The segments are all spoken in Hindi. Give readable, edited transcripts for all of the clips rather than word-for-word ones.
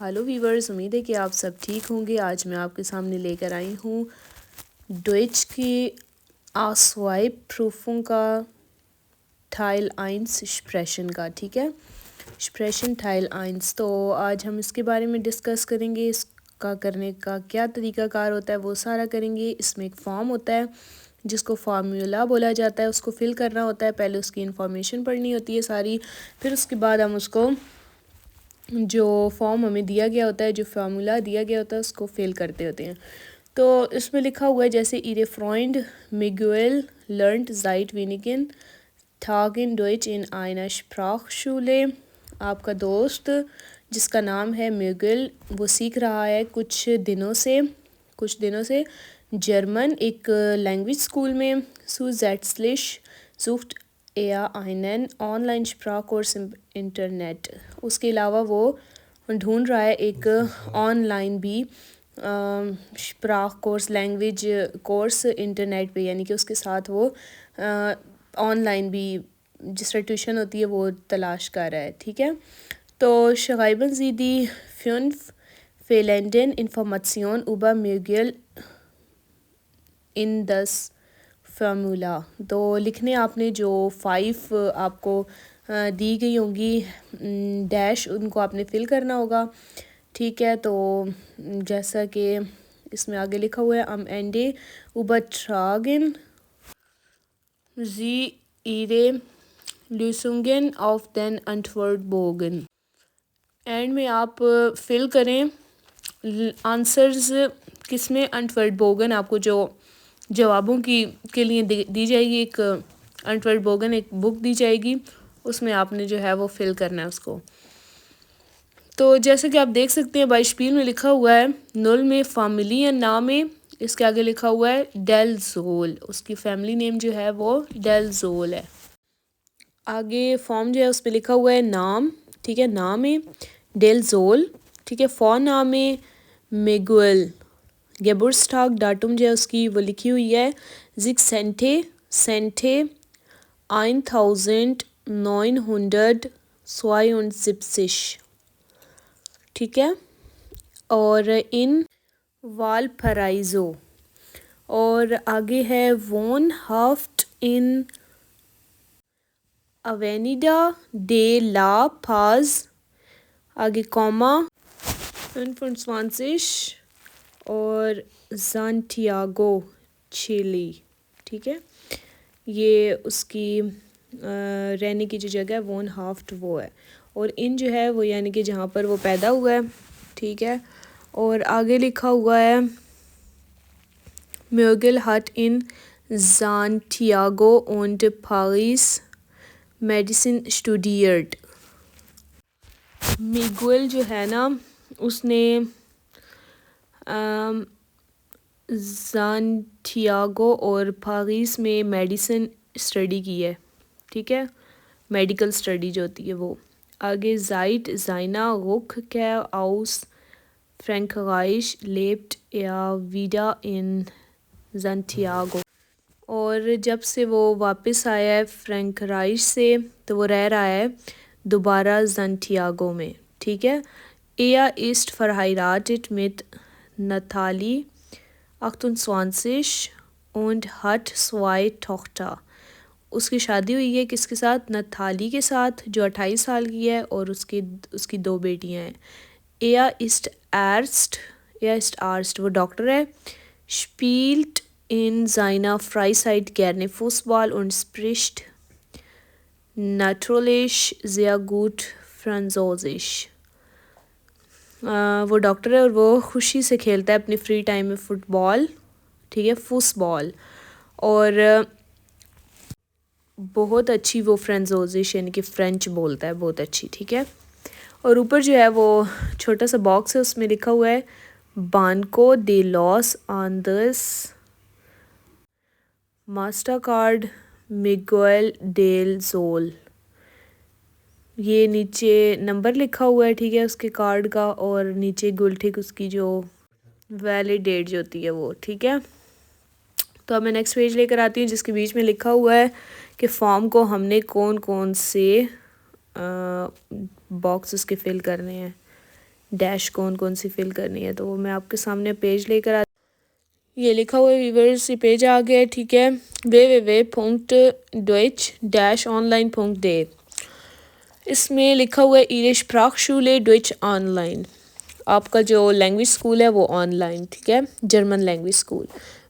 हेलो वीवर्स, उम्मीद है कि आप सब ठीक होंगे। आज मैं आपके सामने लेकर आई हूँ डॉइच की आस्वाइप प्रूफों का टाइल आइंस स्प्रेशन का। ठीक है, स्प्रेशन टाइल आइंस। तो आज हम इसके बारे में डिस्कस करेंगे। इसका करने का क्या तरीक़ाकार होता है वो सारा करेंगे। इसमें एक फॉर्म होता है जिसको फार्मूला बोला जाता है, उसको फिल करना होता है। पहले उसकी इंफॉर्मेशन पढ़नी होती है सारी, फिर उसके बाद हम उसको जो फॉर्म हमें दिया गया होता है, जो फार्मूला दिया गया होता है, उसको फिल करते होते हैं। तो इसमें लिखा हुआ है जैसे इरे फ्रॉइंड मिगुएल लर्नट ज़ाइट विनिगन थागिन डॉइच इन आइना स्प्राखशुले। आपका दोस्त जिसका नाम है मिगुएल, वो सीख रहा है कुछ दिनों से जर्मन एक लैंग्वेज स्कूल में। zusätzlich sucht einen ऑनलाइन स्प्राखकोर्स इंटरनेट। उसके अलावा वो ढूंढ रहा है एक ऑनलाइन भी स्प्राख कोर्स, लैंग्वेज कोर्स इंटरनेट पे, यानी कि उसके साथ वो ऑनलाइन भी जिस तरह ट्यूशन होती है वो तलाश कर रहा है। ठीक है, तो schreiben Sie die 5 fehlenden Informationen über Miguel in das formula. तो लिखने आपने जो 5 आपको दी गई होंगी डैश, उनको आपने फिल करना होगा। ठीक है, तो जैसा कि इसमें आगे लिखा हुआ है am Ende übertragen Sie ihre Lösungen auf den Antwortbogen। And में आप फिल करें आंसर्स किसमें, antwortbogen। आपको जो जवाबों की के लिए दी जाएगी एक antwortbogen, एक बुक दी जाएगी, उसमें आपने जो है वो फिल करना है उसको। तो जैसे कि आप देख सकते हैं बाइशपील में लिखा हुआ है नुल में फैमिली या नाम है, इसके आगे लिखा हुआ है डेल जोल। उसकी फैमिली नेम जो है वो डेल जोल है। आगे फॉर्म जो है उस पर लिखा हुआ है नाम। ठीक है, नाम है डेल जोल। ठीक है, फॉर नाम है मिगुएल। गेबुर्स्टाग डाटुम जो है उसकी वो लिखी हुई है जिक सेंटे 1972। ठीक है, और इन वालपराइजो। और आगे है वोन हाफ्ट इन अवेनिडा डे ला पाज, आगे कॉमा 25 और सांटियागो चिली। ठीक है, ये उसकी रहने की जो जगह है वोन हाफ्ट वो है, और इन जो है वो यानी कि जहाँ पर वो पैदा हुआ है। ठीक है, और आगे लिखा हुआ है म्यूगल हट इन सांटियागो und Paris मेडिसिन स्टूडियर्ड। मिगुएल जो है ना, उसने सांटियागो और पारिस में मेडिसिन स्टडी की है। ठीक है, मेडिकल स्टडी जो होती है वो। आगे ज़ाइट ज़ाइना रुख के आउस फ्रैंकराइश लेब्ट या विदा इन सांटियागो। और जब से वो वापस आया है फ्रैंकराइश से, तो वो रह रहा है दोबारा सांटियागो में। ठीक है, Er ist verheiratet mit Natalie 28 und hat 2 Tochter। उसकी शादी हुई है किसके साथ, नथाली के साथ जो 28 साल की है, और उसकी 2 बेटियां हैं। Er ist Arzt, वो डॉक्टर है। Spielt in seiner Freizeit gerne Fußball und spricht natürlich sehr gut Französisch। वो डॉक्टर है और वो खुशी से खेलता है अपने फ्री टाइम में फुटबॉल। ठीक है, फुटबॉल, और बहुत अच्छी वो फ्रेंजोजिश यानी कि फ्रेंच बोलता है, बहुत अच्छी। ठीक है, और ऊपर जो है वो छोटा सा बॉक्स है, उसमें लिखा हुआ है Banco de Los Andes Master card Miguel डेल जोल। ये नीचे नंबर लिखा हुआ है, ठीक है, उसके कार्ड का, और नीचे गुलटिक उसकी जो वैलिड डेट जो होती है वो। ठीक है, तो अब मैं नेक्स्ट पेज लेकर आती हूँ जिसके बीच में लिखा हुआ है कि फॉर्म को हमने कौन कौन से बॉक्स उसके फिल करने हैं। डैश कौन कौन सी फिल करनी है। तो वो मैं आपके सामने पेज लेकर आ, ये लिखा हुआ है व्यूवर्स, ये पेज आ गया, ठीक है। www.deutsch-online.de, इसमें लिखा हुआ है ईरे स्प्राखशूले डॉइच ऑनलाइन। आपका जो लैंग्वेज स्कूल है वो ऑनलाइन, ठीक है, German language school.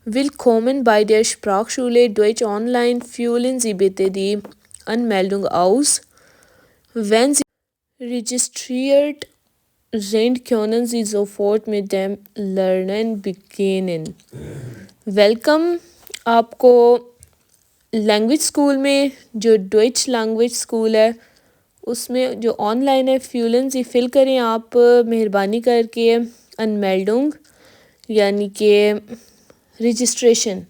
Willkommen bei der Sprachschule Deutsch Online. Füllen Sie bitte die Anmeldung aus. Wenn Sie registriert sind, können Sie sofort mit dem Lernen beginnen. Welcome आपको लैंग्वेज स्कूल में, जो डॉइच लैंग्वेज स्कूल है उसमें जो ऑनलाइन है, फ्यूलन सी फिल करें आप मेहरबानी करके अनमेल्डुंग यानी कि registration.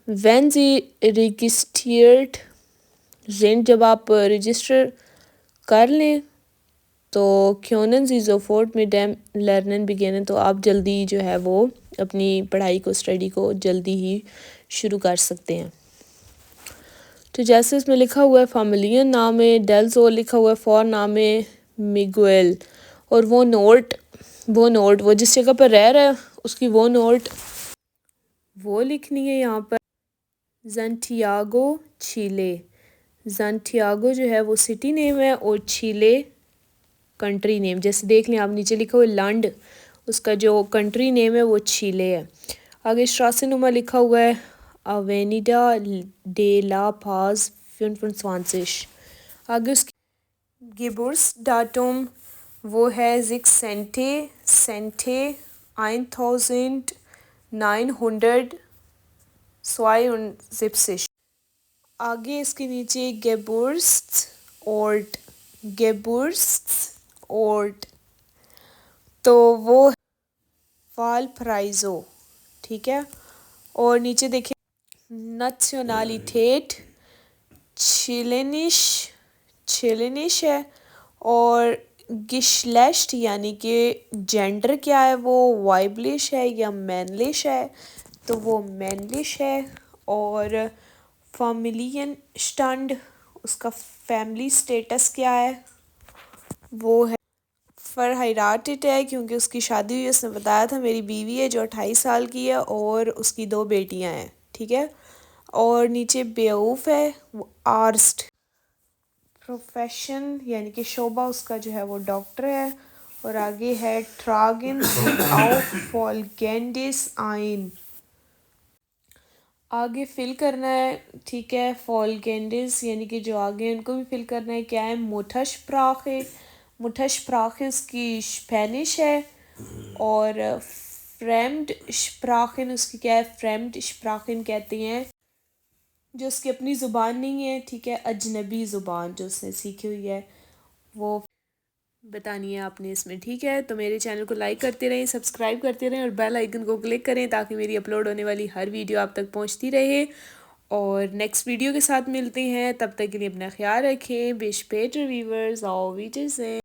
When see registered gent, जब आप रजिस्टर कर लें तो क्योनन सी जोफोर्ट में डैम लर्नन बिगिन, तो आप जल्दी जो है वो अपनी पढ़ाई को, स्टडी को जल्दी ही शुरू कर सकते हैं। तो जैसे इसमें लिखा हुआ है फैमिलियन नाम है डेल्सो, लिखा हुआ है फॉर नाम है मिगुएल, और वो नोट वो जिस जगह पर रह रहा है उसकी वो नोट वो लिखनी है यहाँ पर। ज़ैंटियागो चिले, ज़ैंटियागो जो है वो सिटी नेम है और चिले कंट्री नेम। जैसे देख लें आप, नीचे लिखा हुआ है लैंड, उसका जो कंट्री नेम है वो चिले है। आगे स्ट्रासे नंबर लिखा हुआ है अवेनिडा डे ला पाज 25। आगे उसकी गिबुर्स डाटम वो है 6 सेंटे 1972। आगे इसके नीचे गेबुर्स ओर्ट, तो वो फाल प्राइजो, ठीक है। और नीचे देखिए नेशनलिटेट चिलेनिश है, और गिशलेस्ट यानी कि जेंडर क्या है वो वाइबलिश है या मैनलिश है, तो वो मैनलिश है। और फैमिलियन स्टैंड, उसका फैमिली स्टेटस क्या है वो है फरहाइराटेड है, क्योंकि उसकी शादी हुई, उसने बताया था मेरी बीवी है जो 28 साल की है और उसकी 2 बेटियां हैं, ठीक है। और नीचे बेवूफ है वो आर्स्ट, प्रोफेशन यानी कि शोबा उसका जो है वो डॉक्टर है। और आगे है ट्रागिन ऑफ फॉलगेंडिस आइन, आगे फिल करना है, ठीक है। फॉलगेंडिस यानी कि जो आगे उनको भी फिल करना है। क्या है मुठशप्राख उसकी स्पेनिश है, और फ्रेम्ड स्प्राखन उसकी क्या है, फ्रेम्ड स्प्राखन कहते हैं जो उसकी अपनी ज़ुबान नहीं है, ठीक है, अजनबी ज़ुबान जो उसने सीखी हुई है वो बतानी है आपने इसमें, ठीक है। तो मेरे चैनल को लाइक करते रहें, सब्सक्राइब करते रहें और बेल आइकन को क्लिक करें ताकि मेरी अपलोड होने वाली हर वीडियो आप तक पहुंचती रहे। और नेक्स्ट वीडियो के साथ मिलते हैं, तब तक के लिए अपना ख्याल रखें। बिश पेटर वीवर्स और वीचर से